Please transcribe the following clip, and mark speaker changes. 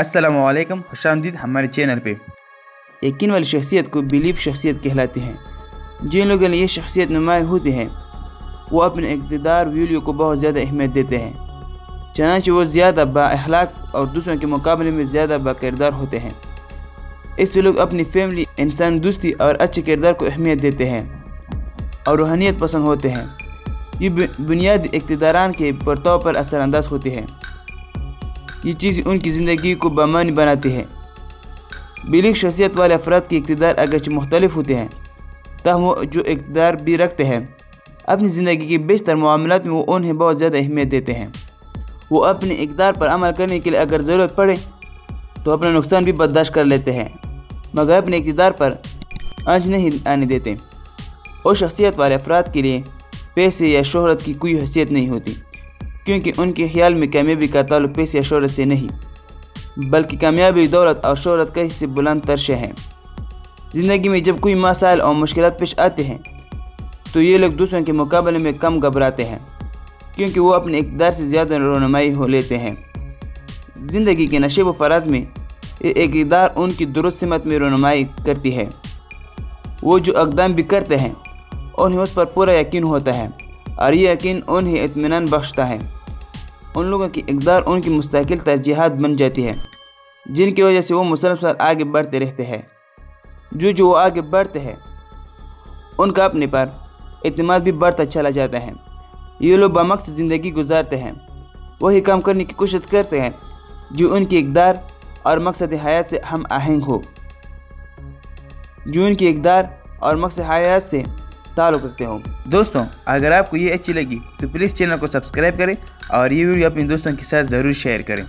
Speaker 1: السلام علیکم، خوش آمدید ہمارے چینل پہ۔ یقین والی شخصیت کو بیلیف شخصیت کہلاتی ہیں۔ جن لوگوں نے یہ شخصیت نمایاں ہوتی ہیں وہ اپنے اقتدار ویلیو کو بہت زیادہ اہمیت دیتے ہیں، چنانچہ وہ زیادہ با اخلاق اور دوسروں کے مقابلے میں زیادہ با کردار ہوتے ہیں۔ اس سے لوگ اپنی فیملی، انسان دوستی اور اچھے کردار کو اہمیت دیتے ہیں اور روحانیت پسند ہوتے ہیں۔ یہ بنیادی اقتداران کے برتاؤ پر اثر انداز ہوتی ہے۔ یہ چیزیں ان کی زندگی کو بامعنی بناتی ہے۔ بیلیف شخصیت والے افراد کے اقتدار اگرچہ مختلف ہوتے ہیں، تاہم وہ جو اقتدار بھی رکھتے ہیں، اپنی زندگی کے بیشتر معاملات میں وہ انہیں بہت زیادہ اہمیت دیتے ہیں۔ وہ اپنے اقتدار پر عمل کرنے کے لیے اگر ضرورت پڑے تو اپنا نقصان بھی برداشت کر لیتے ہیں، مگر اپنے اقتدار پر آنچ نہیں آنے دیتے۔ اور شخصیت والے افراد کے لیے پیسے یا شہرت کی کوئی حیثیت نہیں ہوتی، کیونکہ ان کے خیال میں کامیابی کا تعلق پیسے یا شہرت سے نہیں، بلکہ کامیابی، دولت اور شہرت کہیں سے بلند تر شے ہے۔ زندگی میں جب کوئی مسائل اور مشکلات پیش آتے ہیں تو یہ لوگ دوسروں کے مقابلے میں کم گھبراتے ہیں، کیونکہ وہ اپنے اقتدار سے زیادہ رونمائی ہو لیتے ہیں۔ زندگی کے نشیب و فراز میں یہ اقتدار ان کی درست سمت میں رونمائی کرتی ہے۔ وہ جو اقدام بھی کرتے ہیں انہیں اس پر پورا یقین ہوتا ہے اور یہ یقین انہیں اطمینان بخشتا ہے۔ ان لوگوں کی اقتدار ان کی مستقل ترجیحات بن جاتی ہے، جن کی وجہ سے وہ مسلسل آگے بڑھتے رہتے ہیں۔ جو وہ آگے بڑھتے ہیں ان کا اپنے پر اعتماد بھی بڑھتا چلا جاتا ہے۔ یہ لوگ بامقصد زندگی گزارتے ہیں، وہی کام کرنے کی کوشش کرتے ہیں جو ان کی اقتدار اور مقصد حیات سے ہم آہنگ ہو، تعلق رکھتے ہوں۔ دوستوں، اگر آپ کو یہ اچھی لگی تو پلیز چینل کو سبسکرائب کریں اور یہ ویڈیو اپنے دوستوں کے ساتھ ضرور شیئر کریں۔